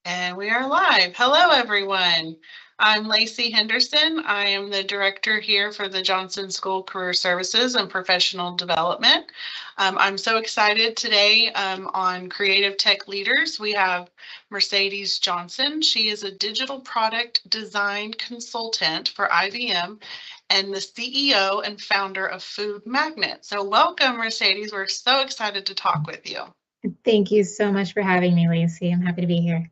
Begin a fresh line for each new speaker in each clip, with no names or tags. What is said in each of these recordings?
And we are live. Hello, everyone. I'm Lacey Henderson. I am the director here for the Jonsson School Career Services and Professional Development. I'm so excited today on CreativeTech Leaders. We have Mercedes Jonsson. She is a digital product design consultant for IBM and the CEO and founder of Food Magnet. So welcome, Mercedes. We're so excited to talk with you.
Thank you so much for having me, Lacey. I'm happy to be here.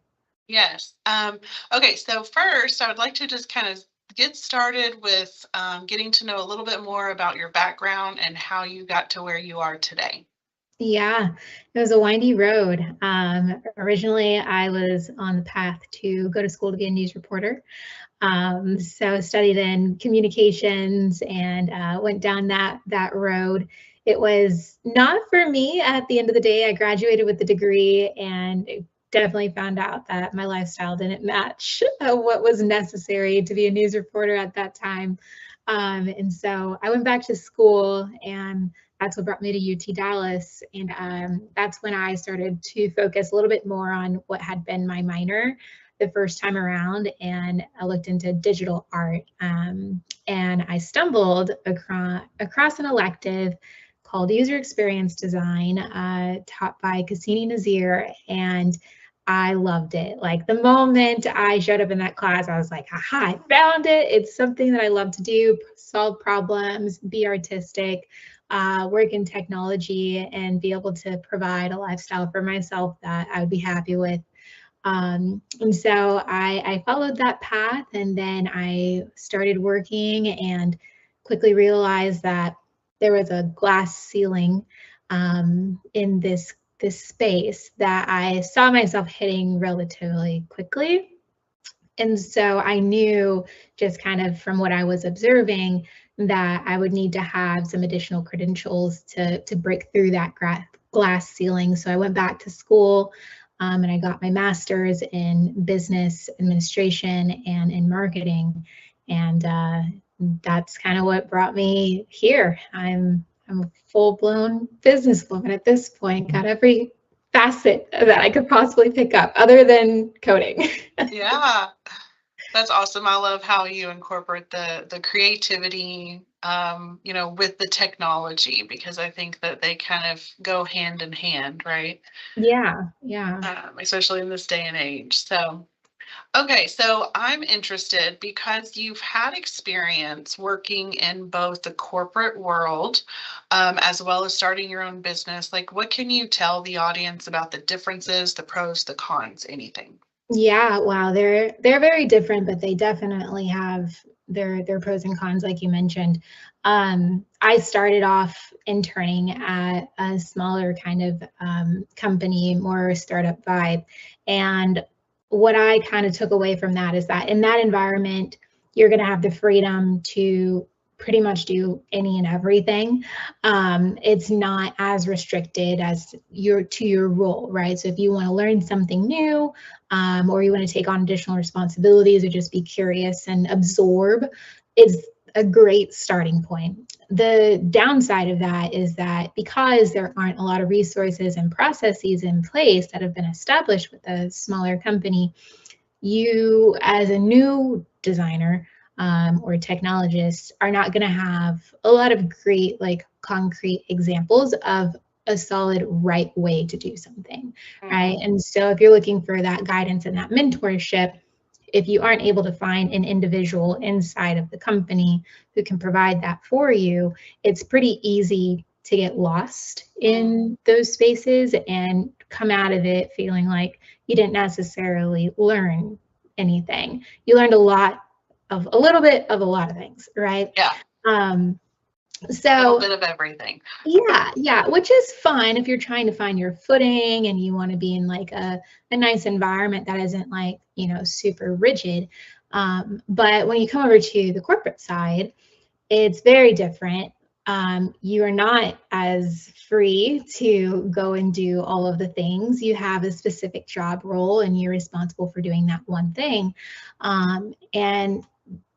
Yes. Okay, so first, I would like to just kind of get started with getting to know a little bit more about your background and how you got to where you are today.
Yeah, it was a windy road. Originally, I was on the path to go to school to be a news reporter. So studied in communications and went down that road. It was not for me at the end of the day. I graduated with the degree and definitely found out that my lifestyle didn't match what was necessary to be a news reporter at that time. And so I went back to school, and that's what brought me to UT Dallas. And that's when I started to focus a little bit more on what had been my minor the first time around, and I looked into digital art. And I stumbled across an elective called User Experience Design, taught by Cassini Nazir, and I loved it. Like the moment I showed up in that class, I was like, aha, I found it. It's something that I love to do, solve problems, be artistic, work in technology, and be able to provide a lifestyle for myself that I would be happy with. And so I followed that path, and then I started working and quickly realized that there was a glass ceiling in this space that I saw myself hitting relatively quickly. And so I knew, just kind of from what I was observing, that I would need to have some additional credentials to break through that glass ceiling. So I went back to school, and I got my master's in business administration and in marketing. And that's kind of what brought me here. I'm a full-blown businesswoman at this point, got every facet that I could possibly pick up other than coding.
Yeah, that's awesome. I love how you incorporate the creativity, with the technology, because I think that they kind of go hand in hand, right?
Yeah.
Especially in this day and age. So, okay, so I'm interested because you've had experience working in both the corporate world as well as starting your own business. Like, what can you tell the audience about the differences, the pros, the cons, anything?
Yeah, wow, they're very different, but they definitely have their pros and cons, like you mentioned. I started off interning at a smaller kind of company, more startup vibe, and what I kind of took away from that is that in that environment, you're going to have the freedom to pretty much do any and everything. It's not as restricted as your role, right? So if you want to learn something new, or you want to take on additional responsibilities, or just be curious and absorb, is a great starting point. The downside of that is that because there aren't a lot of resources and processes in place that have been established with a smaller company, you as a new designer or technologist are not going to have a lot of great, like, concrete examples of a solid right way to do something, right? And so if you're looking for that guidance and that mentorship, if you aren't able to find an individual inside of the company who can provide that for you, it's pretty easy to get lost in those spaces and come out of it feeling like you didn't necessarily learn anything. You learned a little bit of a lot of things, right?
Yeah.
So
a little bit of everything.
Yeah, which is fun if you're trying to find your footing and you want to be in like a nice environment that isn't like, super rigid. But when you come over to the corporate side, it's very different. You are not as free to go and do all of the things. You have a specific job role and you're responsible for doing that one thing. And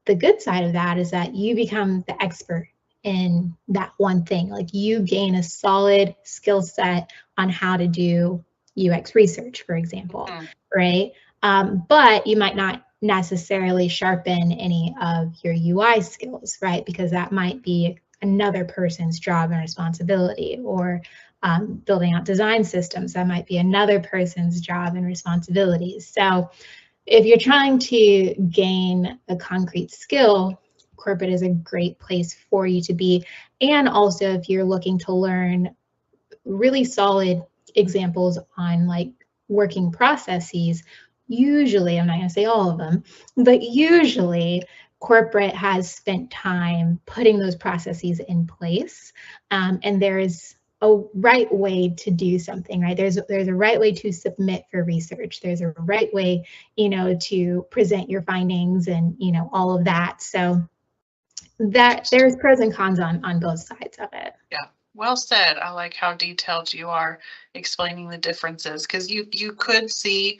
the good side of that is that you become the expert in that one thing. Like, you gain a solid skill set on how to do UX research, for example, right? But you might not necessarily sharpen any of your UI skills, right? Because that might be another person's job and responsibility, or building out design systems, that might be another person's job and responsibilities. So if you're trying to gain a concrete skill, corporate is a great place for you to be. And also if you're looking to learn really solid examples on like working processes, usually, I'm not going to say all of them, but usually corporate has spent time putting those processes in place. And there's a right way to do something, right? There's a right way to submit for research. There's a right way, to present your findings and, all of that. So that there's pros and cons on both sides of it.
Yeah. Well said. I like how detailed you are explaining the differences, because you could see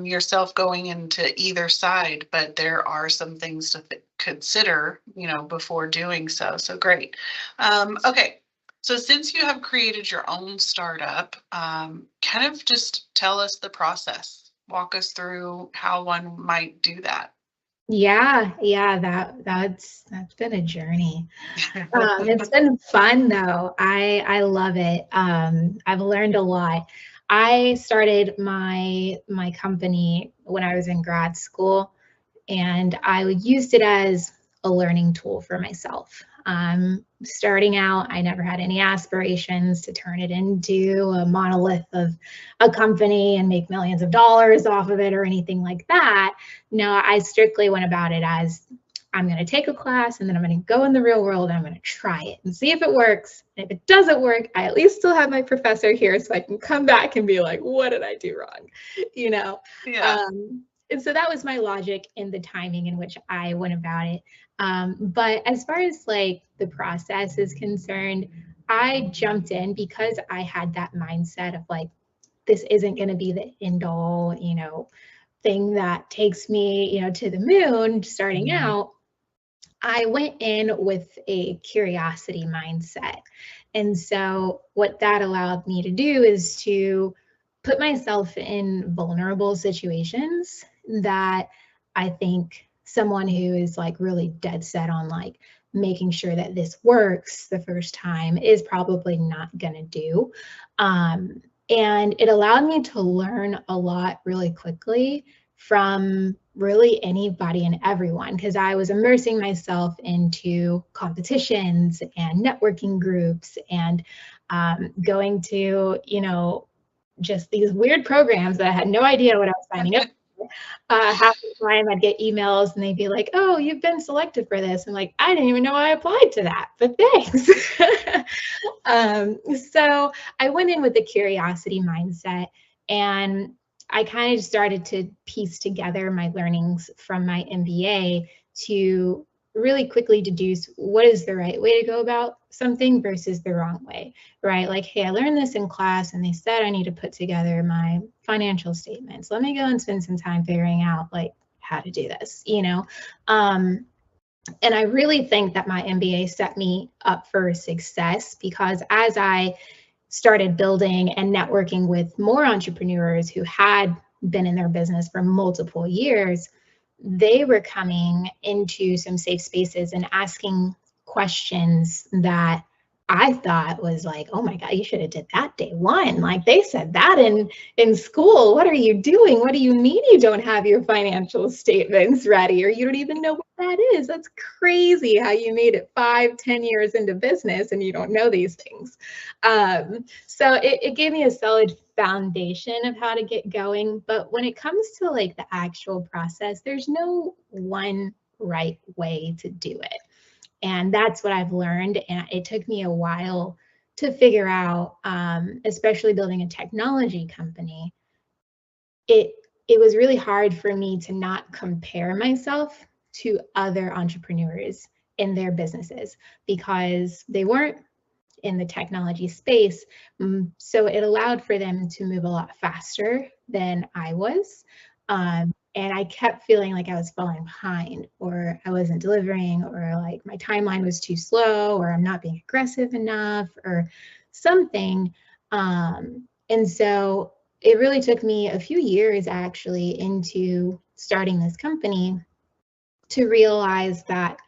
yourself going into either side, but there are some things to consider, before doing so. So great. Okay. So since you have created your own startup, kind of just tell us the process. Walk us through how one might do that.
Yeah, that's been a journey. It's been fun though. I love it. I've learned a lot. I started my company when I was in grad school, and I used it as a learning tool for myself. Starting out, I never had any aspirations to turn it into a monolith of a company and make millions of dollars off of it or anything like that. No, I strictly went about it as, I'm going to take a class and then I'm going to go in the real world and I'm going to try it and see if it works. And if it doesn't work, I at least still have my professor here so I can come back and be like, what did I do wrong?
Yeah.
And so that was my logic in the timing in which I went about it. But as far as like the process is concerned, I jumped in because I had that mindset of like, this isn't going to be the end all, thing that takes me, to the moon starting out. I went in with a curiosity mindset. And so what that allowed me to do is to put myself in vulnerable situations that I think someone who is like really dead set on like making sure that this works the first time is probably not going to do. And it allowed me to learn a lot really quickly from really anybody and everyone, because I was immersing myself into competitions and networking groups and going to, just these weird programs that I had no idea what I was signing up for. Half the time I'd get emails and they'd be like, oh, you've been selected for this. I'm like, I didn't even know I applied to that, but thanks. So I went in with a curiosity mindset, and I kind of started to piece together my learnings from my MBA to really quickly deduce what is the right way to go about something versus the wrong way, right? Like, hey, I learned this in class and they said I need to put together my financial statements. Let me go and spend some time figuring out like how to do this, and I really think that my MBA set me up for success, because as I started building and networking with more entrepreneurs who had been in their business for multiple years, they were coming into some safe spaces and asking questions that I thought was like, oh my God, you should have did that day one. Like they said that in school. What are you doing? What do you mean you don't have your financial statements ready, or you don't even know what that is? That's crazy how you made it 5-10 years into business and you don't know these things. So it gave me a solid foundation of how to get going. But when it comes to like the actual process, there's no one right way to do it. And that's what I've learned. And it took me a while to figure out, especially building a technology company. It was really hard for me to not compare myself to other entrepreneurs in their businesses, because they weren't in the technology space. So it allowed for them to move a lot faster than I was. And I kept feeling like I was falling behind, or I wasn't delivering, or like my timeline was too slow, or I'm not being aggressive enough, or something. And so it really took me a few years actually into starting this company to realize that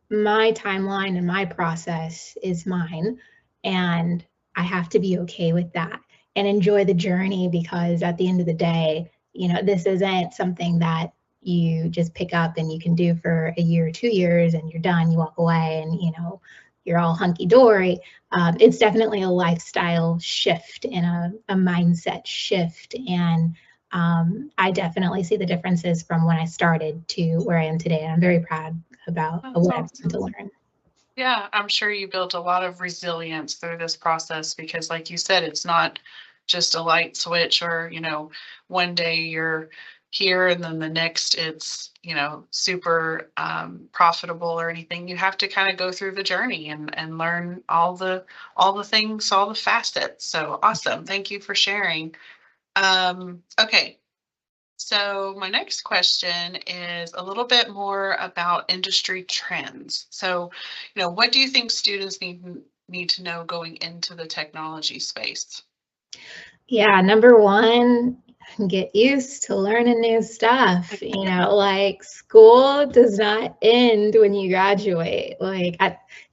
my timeline and my process is mine, and I have to be okay with that and enjoy the journey, because at the end of the day, this isn't something that you just pick up and you can do for a year or 2 years and you're done, you walk away and you're all hunky-dory. It's definitely a lifestyle shift and a mindset shift, and I definitely see the differences from when I started to where I am today, and I'm very proud about what I've come to learn.
Yeah, I'm sure you built a lot of resilience through this process, because like you said, it's not just a light switch or, one day you're here and then the next it's, super profitable or anything. You have to kind of go through the journey and learn all the things, all the facets. So awesome. Thank you for sharing. Okay. So my next question is a little bit more about industry trends. So, what do you think students need to know going into the technology space?
Yeah, number one, get used to learning new stuff. Like, school does not end when you graduate. Like,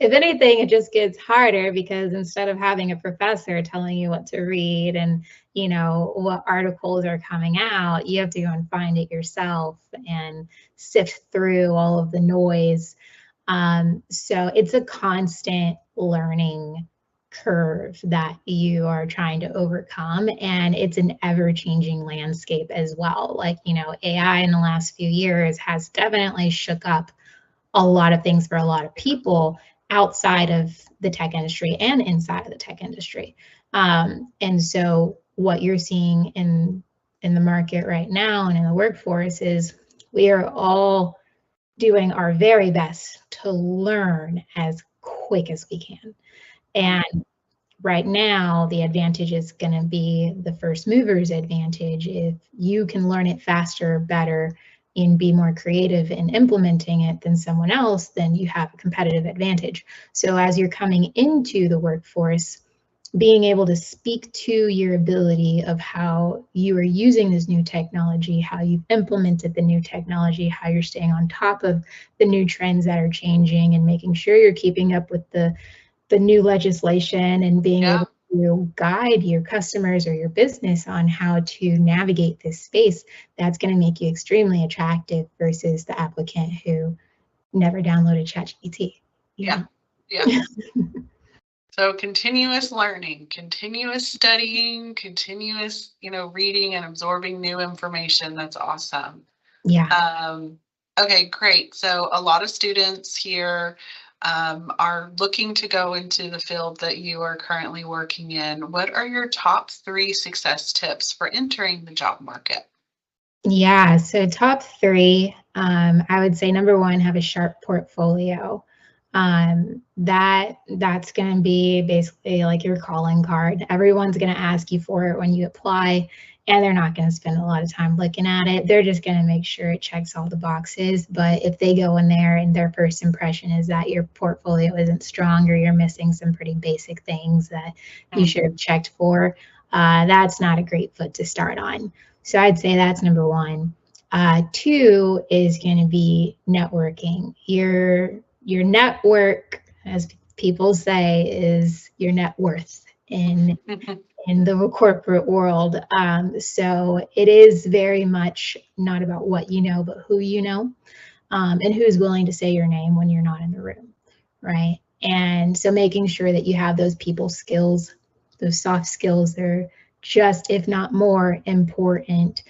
if anything, it just gets harder, because instead of having a professor telling you what to read and what articles are coming out, you have to go and find it yourself and sift through all of the noise. So it's a constant learning curve that you are trying to overcome, and it's an ever-changing landscape as well. Like, AI in the last few years has definitely shook up a lot of things for a lot of people outside of the tech industry and inside of the tech industry. And so what you're seeing in the market right now and in the workforce is we are all doing our very best to learn as quick as we can. And right now, the advantage is going to be the first mover's advantage. If you can learn it faster, better, and be more creative in implementing it than someone else, then you have a competitive advantage. So as you're coming into the workforce, being able to speak to your ability of how you are using this new technology, how you've implemented the new technology, how you're staying on top of the new trends that are changing, and making sure you're keeping up with the new legislation, and being able to guide your customers or your business on how to navigate this space, that's going to make you extremely attractive versus the applicant who never downloaded ChatGPT.
Yeah. So continuous learning, continuous studying, continuous, reading and absorbing new information. That's awesome.
Yeah.
Okay, great. So a lot of students here are looking to go into the field that you are currently working in. What are your top 3 success tips for entering the job market?
Yeah, so top 3, I would say number 1, have a sharp portfolio. That's going to be basically like your calling card. Everyone's going to ask you for it when you apply, and they're not going to spend a lot of time looking at it. They're just going to make sure it checks all the boxes. But if they go in there and their first impression is that your portfolio isn't strong, or you're missing some pretty basic things that you should have checked for, that's not a great foot to start on. So I'd say that's number 1. 2 is going to be networking. Your network, as people say, is your net worth in the corporate world. So it is very much not about what you know, but who you know, and who's willing to say your name when you're not in the room, right? And so making sure that you have those people skills, those soft skills, they're just, if not more important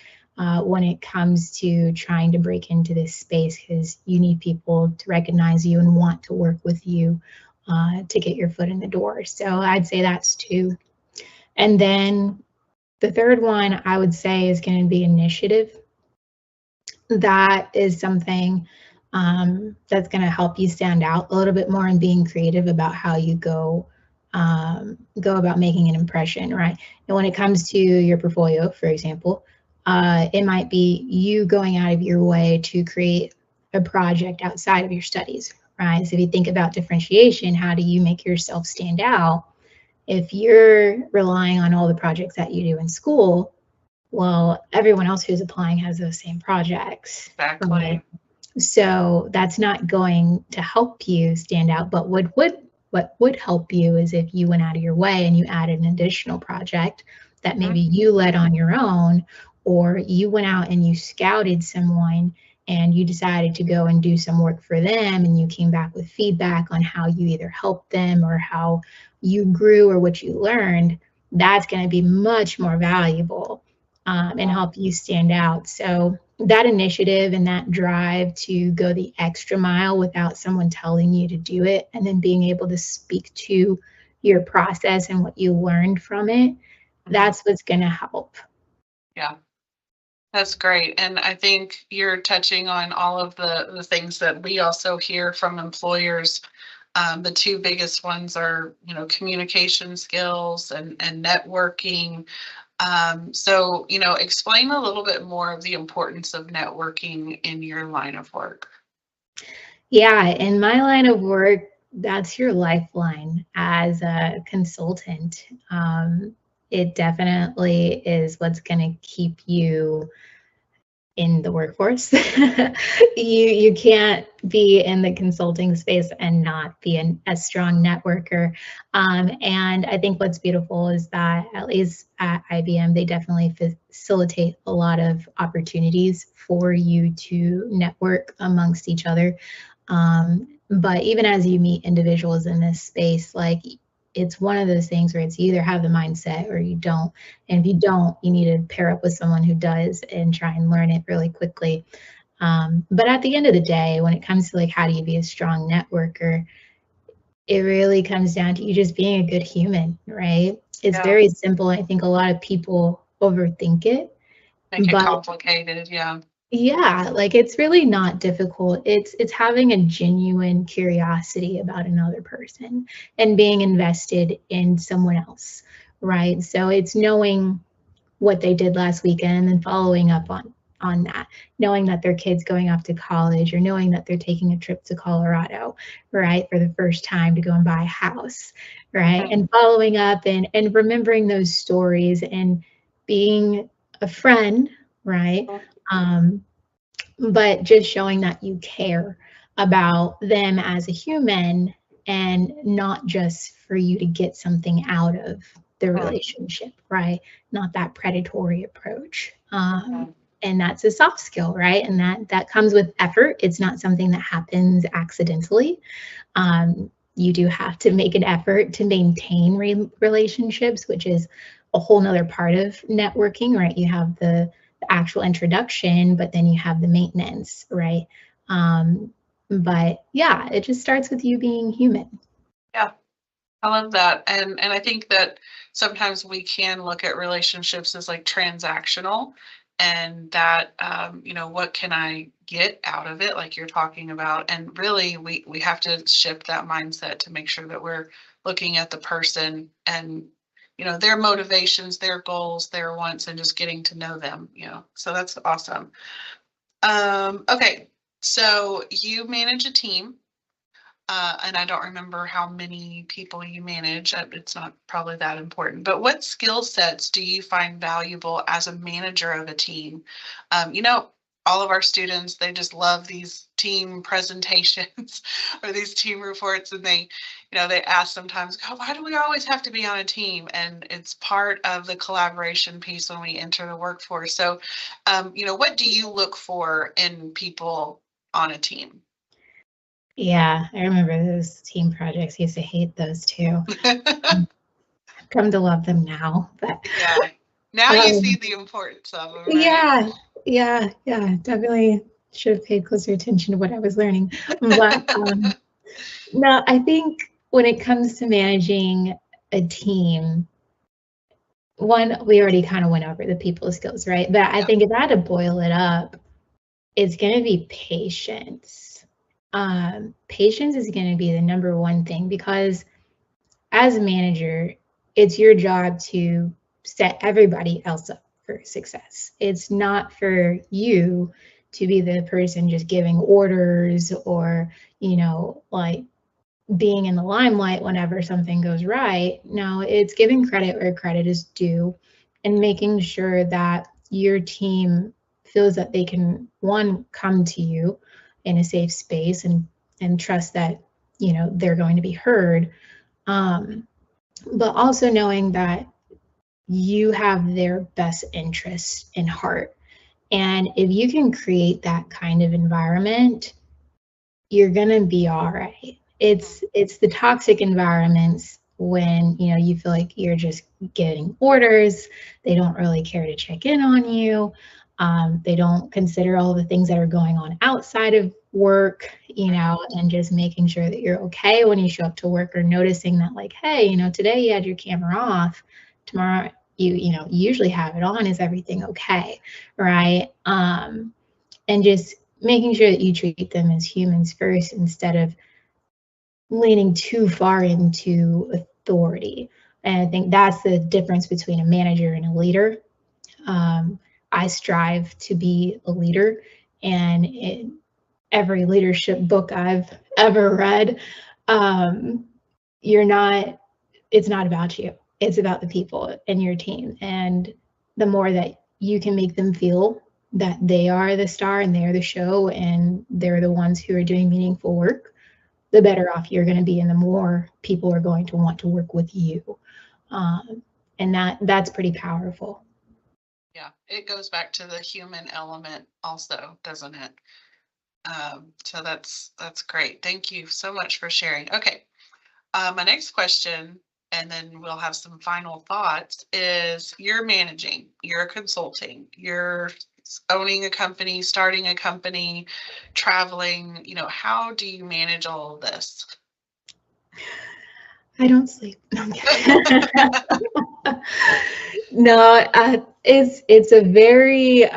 when it comes to trying to break into this space, because you need people to recognize you and want to work with you to get your foot in the door. So I'd say that's 2. And then the third one I would say is going to be initiative. That is something that's going to help you stand out a little bit more in being creative about how you go about making an impression, right? And when it comes to your portfolio, for example, it might be you going out of your way to create a project outside of your studies, right? So if you think about differentiation, how do you make yourself stand out? If you're relying on all the projects that you do in school, Well, everyone else who's applying has those same projects.
Exactly.
Right? So that's not going to help you stand out. But what would help you is if you went out of your way and you added an additional project that maybe you led on your own, or you went out and you scouted someone and you decided to go and do some work for them, and you came back with feedback on how you either helped them or how you grew or what you learned. That's going to be much more valuable and help you stand out. So that initiative and that drive to go the extra mile without someone telling you to do it, and then being able to speak to your process and what you learned from it, that's what's going to help.
Yeah, that's great. And I think you're touching on all of the things that we also hear from employers. The two biggest ones are, communication skills and networking. So, explain a little bit more of the importance of networking in your line of work.
Yeah, in my line of work, that's your lifeline as a consultant. It definitely is what's going to keep you in the workforce. You can't be in the consulting space and not be a strong networker. And I think what's beautiful is that, at least at IBM, they definitely facilitate a lot of opportunities for you to network amongst each other. But even as you meet individuals in this space, like, it's one of those things where it's you either have the mindset or you don't. And if you don't, you need to pair up with someone who does and try and learn it really quickly. But at the end of the day, when it comes to like, how do you be a strong networker, it really comes down to you just being a good human, right? It's very simple. I think a lot of people overthink it.
Make it complicated, yeah.
Yeah, like, it's really not difficult. It's having a genuine curiosity about another person and being invested in someone else, right? So it's knowing what they did last weekend and following up on that, knowing that their kid's going off to college, or knowing that they're taking a trip to Colorado, right, for the first time to go and buy a house, right? And following up and remembering those stories and being a friend, right? But just showing that you care about them as a human, and not just for you to get something out of the relationship, right? Not that predatory approach. And that's a soft skill, right? And that comes with effort. It's not something that happens accidentally. You do have to make an effort to maintain relationships, which is a whole nother part of networking, right? You have the actual introduction, but then you have the maintenance, right? But yeah, it just starts with you being human.
Yeah, I love that. And I think that sometimes we can look at relationships as like transactional, and that, what can I get out of it, like you're talking about? And really, we have to shift that mindset to make sure that we're looking at the person and, their motivations, their goals, their wants, and just getting to know them, So that's awesome. Okay, so you manage a team. And I don't remember how many people you manage. It's not probably that important. But what skill sets do you find valuable as a manager of a team? All of our students, they just love these team presentations or these team reports, and they ask sometimes, "Oh, why do we always have to be on a team?" And it's part of the collaboration piece when we enter the workforce. So, what do you look for in people on a team?
Yeah, I remember those team projects. I used to hate those too. Come to love them now, but
yeah. Now you see the importance of them,
right? Yeah, definitely should have paid closer attention to what I was learning. But no, I think when it comes to managing a team, one, we already kind of went over the people skills, right? But I think if I had to boil it up, it's going to be patience. Patience is going to be the number one thing, because as a manager, it's your job to set everybody else up for success. It's not for you to be the person just giving orders, or, like, being in the limelight whenever something goes right. No, it's giving credit where credit is due, and making sure that your team feels that they can, one, come to you in a safe space and trust that, you know, they're going to be heard, but also knowing that you have their best interests in heart. And if you can create that kind of environment, you're gonna be all right. It's the toxic environments when, you know, you feel like you're just getting orders, they don't really care to check in on you, they don't consider all the things that are going on outside of work, you know, and just making sure that you're okay when you show up to work, or noticing that, like, hey, you know, today you had your camera off, tomorrow you know, you usually have it on, is everything okay, right? And just making sure that you treat them as humans first, instead of leaning too far into authority. And I think that's the difference between a manager and a leader. I strive to be a leader, and in every leadership book I've ever read, it's not about you. It's about the people in your team. And the more that you can make them feel that they are the star and they're the show and they're the ones who are doing meaningful work, the better off you're going to be, and the more people are going to want to work with you. And that's pretty powerful.
Yeah, it goes back to the human element also, doesn't it? So that's great. Thank you so much for sharing. Okay, my next question, and then we'll have some final thoughts, is you're managing, you're consulting, you're owning a company, starting a company, traveling, you know, how do you manage all of this?
I don't sleep. No, it's a very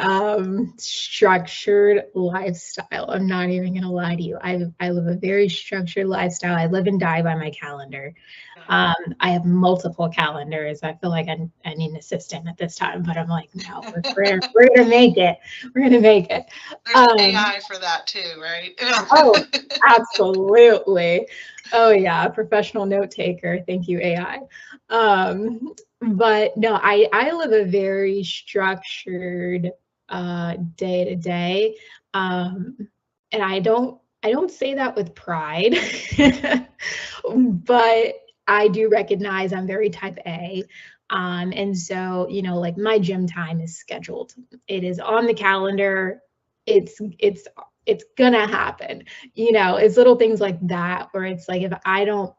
structured lifestyle. I'm not even gonna lie to you. I live a very structured lifestyle. I live and die by my calendar. I have multiple calendars. I feel like I need an assistant at this time, but I'm like, no, we're gonna make it. We're gonna make it.
There's AI for that too, right?
Oh, absolutely. Oh yeah, professional note taker. Thank you, AI. But no, I live a very structured day to day, and I don't say that with pride, but I do recognize I'm very type A. And so, you know, like my gym time is scheduled. It is on the calendar. It's gonna happen. You know, it's little things like that where it's like, if I don't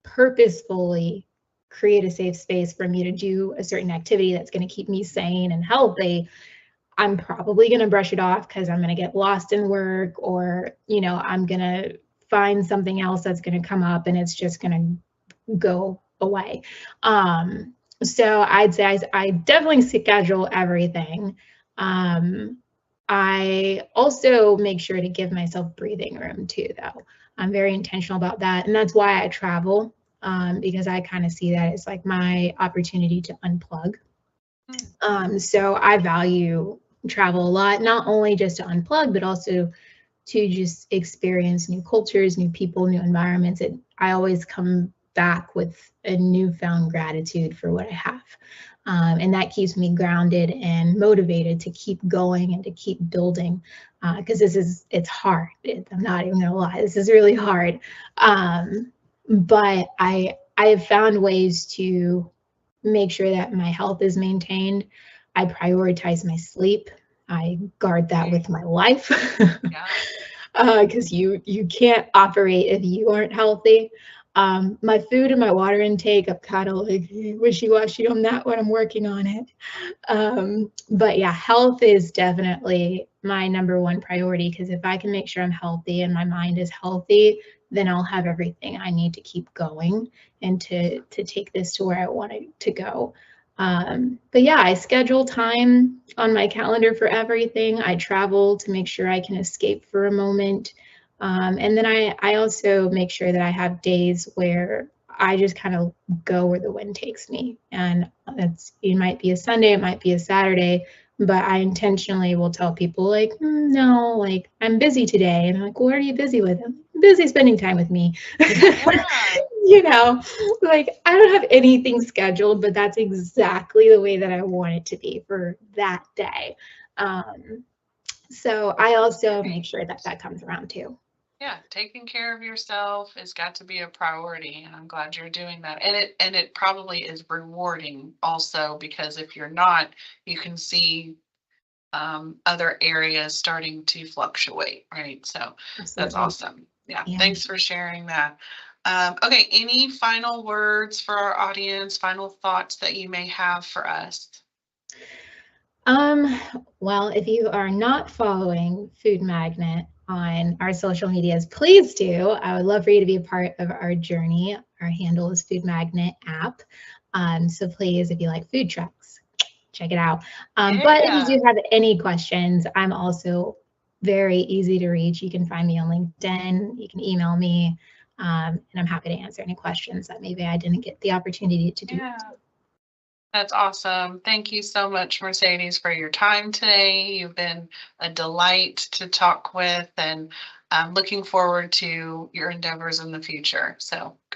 purposefully create a safe space for me to do a certain activity that's going to keep me sane and healthy, I'm probably going to brush it off because I'm going to get lost in work, or, you know, I'm going to find something else that's going to come up and it's just going to go away. So I'd say I definitely schedule everything. I also make sure to give myself breathing room too, though. I'm very intentional about that. And that's why I travel, because I kind of see that as like my opportunity to unplug. So I value travel a lot, not only just to unplug, but also to just experience new cultures, new people, new environments. I always come back with a newfound gratitude for what I have. And that keeps me grounded and motivated to keep going and to keep building, because it's hard. I'm not even gonna lie, this is really hard. But I have found ways to make sure that my health is maintained. I prioritize my sleep. I guard that with my life. Because you can't operate if you aren't healthy. My food and my water intake, I'm kind of like wishy-washy on that one. I'm working on it. But yeah, health is definitely my number one priority, because if I can make sure I'm healthy and my mind is healthy, then I'll have everything I need to keep going and to take this to where I want it to go. But yeah, I schedule time on my calendar for everything. I travel to make sure I can escape for a moment. And then I also make sure that I have days where I just kind of go where the wind takes me. And it might be a Sunday, it might be a Saturday, but I intentionally will tell people like, no, like I'm busy today. And I'm like, well, what are you busy with? busy spending time with me.
Yeah.
You know, like I don't have anything scheduled, but that's exactly the way that I want it to be for that day. So I also make sure that that comes around too.
Yeah, taking care of yourself has got to be a priority, and I'm glad you're doing that. And it probably is rewarding also, because if you're not, you can see other areas starting to fluctuate, right? So that's
Absolutely.
awesome. Yeah,
Yeah.
thanks for sharing that. Okay, any final words for our audience, final thoughts that you may have for us?
Well, if you are not following Food Magnet on our social medias, please do. I would love for you to be a part of our journey. Our handle is Food Magnet app. So please, if you like food trucks, check it out. But if you
Yeah.
do have any questions, I'm also very easy to reach. You can find me on LinkedIn. You can email me, and I'm happy to answer any questions that maybe I didn't get the opportunity to do.
Yeah. That's awesome. Thank you so much, Mercedes, for your time today. You've been a delight to talk with, and I'm looking forward to your endeavors in the future. So